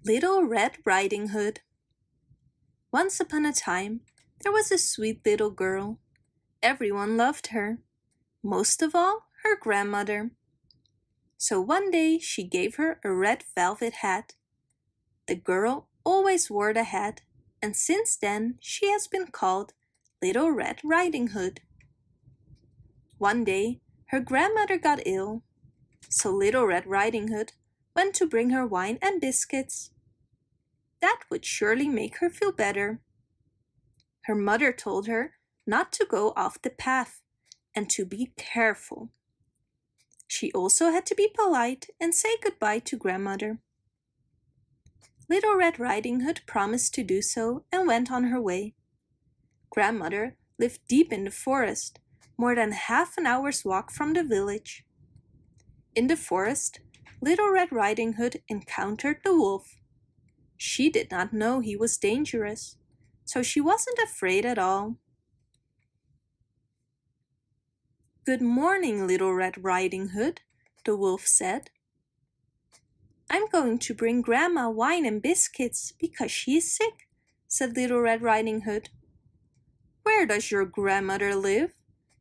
Little Red Riding Hood. Once upon a time, there was a sweet little girl. Everyone loved her, most of all her grandmother. So one day she gave her a red velvet hat. The girl always wore the hat, and since then she has been called Little Red Riding Hood. One day her grandmother got ill, so Little Red Riding Hood went to bring her wine and biscuits. That would surely make her feel better. Her mother told her not to go off the path and to be careful. She also had to be polite and say goodbye to grandmother. Little Red Riding Hood promised to do so and went on her way. Grandmother lived deep in the forest, more than half an hour's walk from the village. In the forest, Little Red Riding Hood encountered the wolf. She did not know he was dangerous, so she wasn't afraid at all. "Good morning, Little Red Riding Hood," the wolf said. "I'm going to bring Grandma wine and biscuits because she is sick," said Little Red Riding Hood. "Where does your grandmother live?"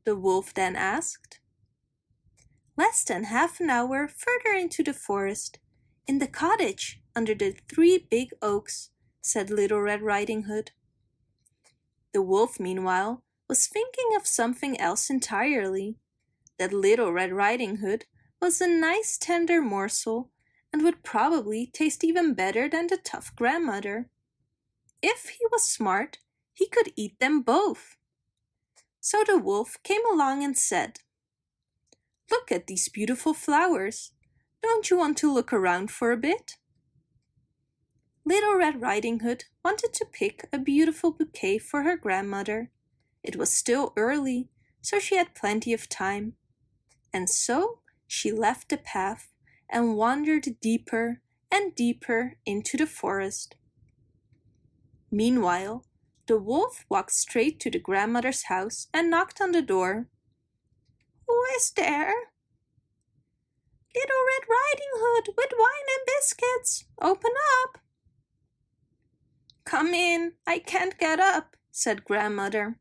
the wolf then asked. "Less than half an hour further into the forest, in the cottage under the 3 big oaks," said Little Red Riding Hood. The wolf, meanwhile, was thinking of something else entirely. That Little Red Riding Hood was a nice tender morsel and would probably taste even better than the tough grandmother. If he was smart, he could eat them both. So the wolf came along and said, "Look at these beautiful flowers. Don't you want to look around for a bit?" Little Red Riding Hood wanted to pick a beautiful bouquet for her grandmother. It was still early, so she had plenty of time. And so she left the path and wandered deeper and deeper into the forest. Meanwhile, the wolf walked straight to the grandmother's house and knocked on the door. "Who is there?" "Little Red Riding Hood with wine and biscuits. Open up." "Come in, I can't get up," said grandmother.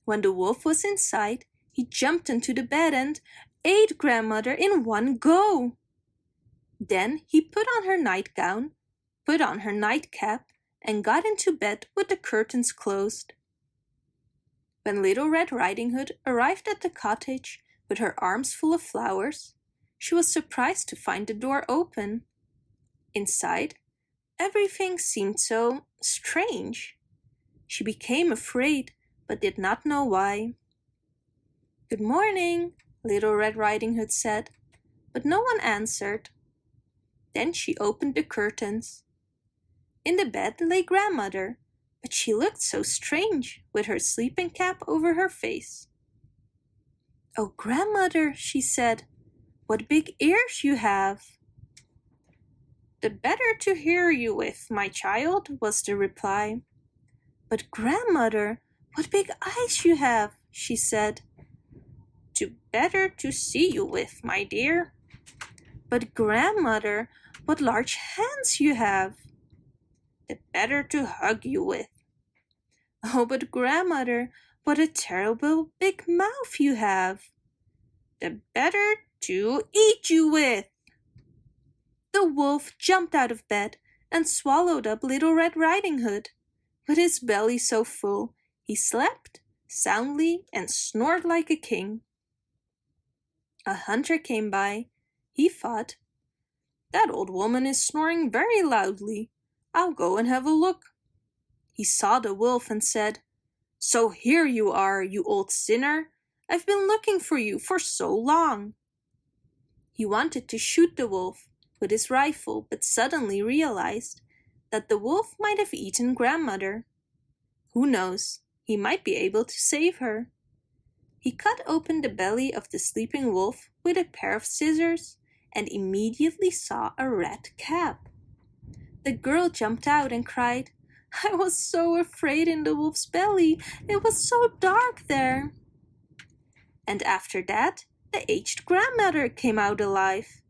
When the wolf was inside, he jumped into the bed and ate grandmother in one go. Then he put on her nightgown, put on her nightcap, and got into bed with the curtains closed. When Little Red Riding Hood arrived at the cottage with her arms full of flowers, she was surprised to find the door open. Inside, everything seemed so strange. She became afraid, but did not know why. "Good morning," Little Red Riding Hood said, but no one answered. Then she opened the curtains. In the bed lay grandmother, but she looked so strange with her sleeping cap over her face. "Oh, grandmother," she said, "what big ears you have." "The better to hear you with, my child," was the reply. "But grandmother, what big eyes you have," she said. "The better to see you with, my dear." "But grandmother, what large hands you have." "The better to hug you with." "Oh, but grandmother, what a terrible big mouth you have." "The better to eat you with." The wolf jumped out of bed and swallowed up Little Red Riding Hood. With his belly so full, he slept soundly and snored like a king. A hunter came by. He thought, "That old woman is snoring very loudly. I'll go and have a look." He saw the wolf and said, "So here you are, you old sinner. I've been looking for you for so long." He wanted to shoot the wolf with his rifle, but suddenly realized that the wolf might have eaten grandmother. Who knows, he might be able to save her. He cut open the belly of the sleeping wolf with a pair of scissors and immediately saw a red cap. The girl jumped out and cried, "I was so afraid in the wolf's belly. It was so dark there." And after that, the aged grandmother came out alive,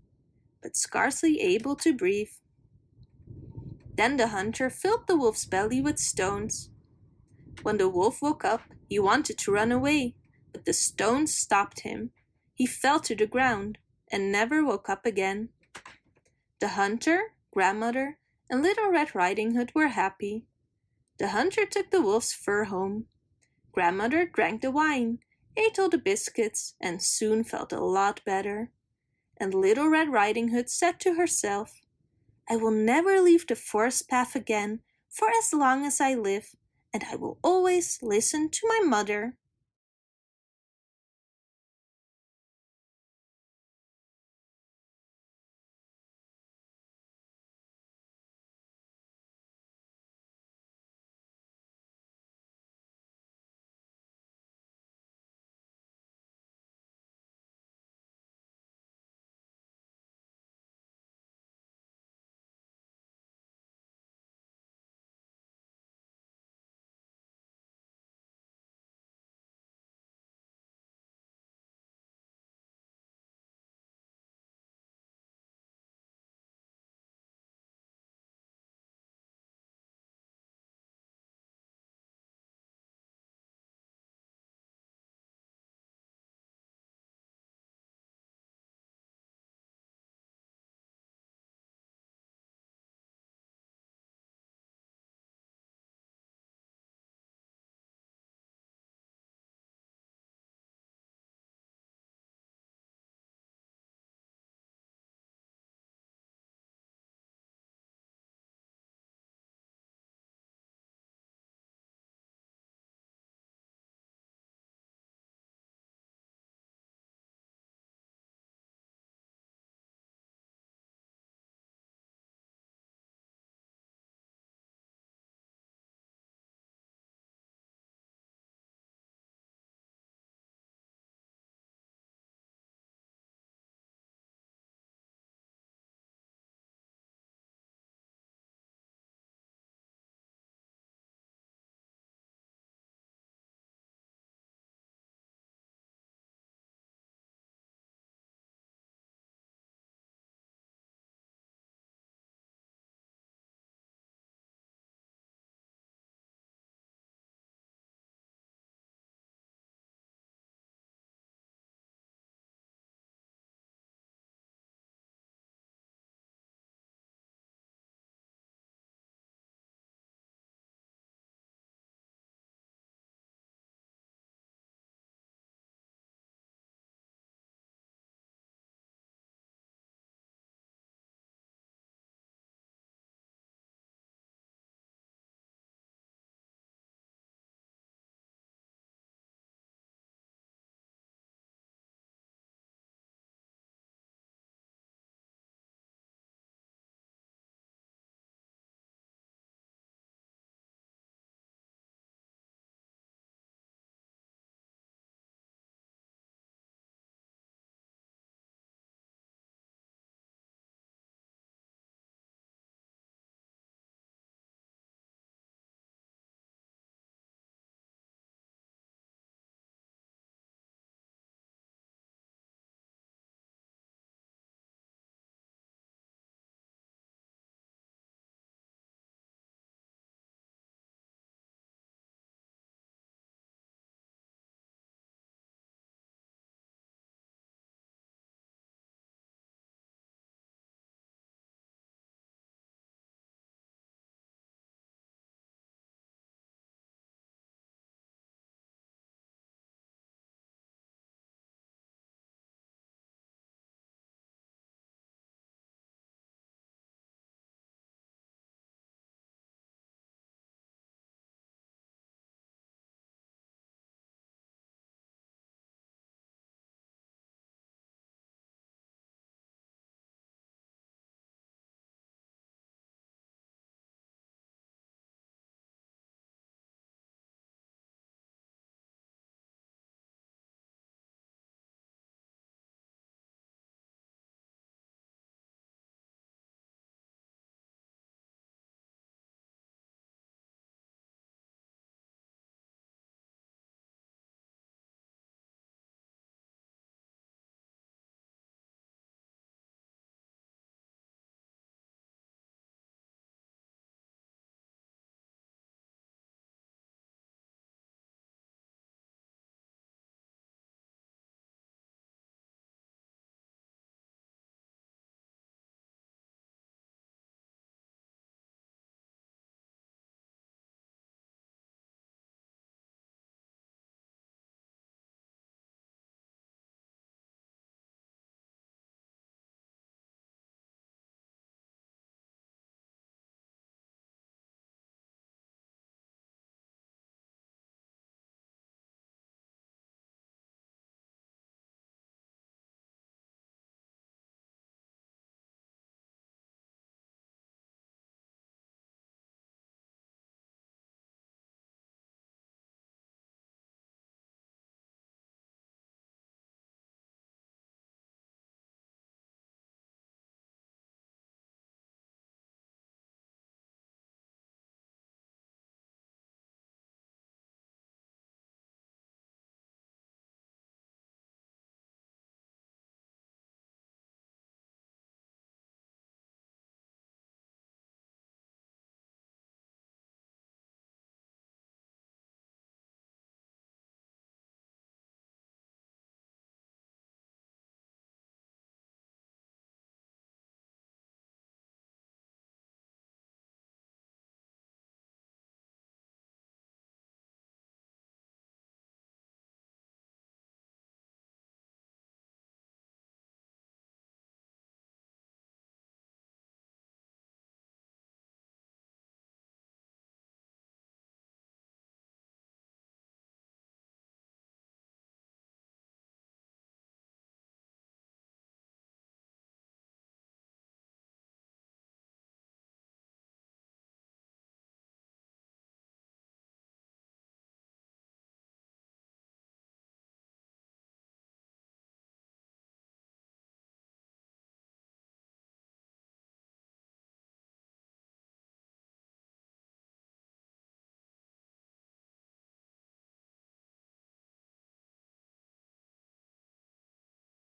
but scarcely able to breathe. Then the hunter filled the wolf's belly with stones. When the wolf woke up, he wanted to run away, but the stones stopped him. He fell to the ground and never woke up again. The hunter, grandmother, and Little Red Riding Hood were happy. The hunter took the wolf's fur home. Grandmother drank the wine, ate all the biscuits, and soon felt a lot better. And Little Red Riding Hood said to herself, "I will never leave the forest path again for as long as I live, and I will always listen to my mother."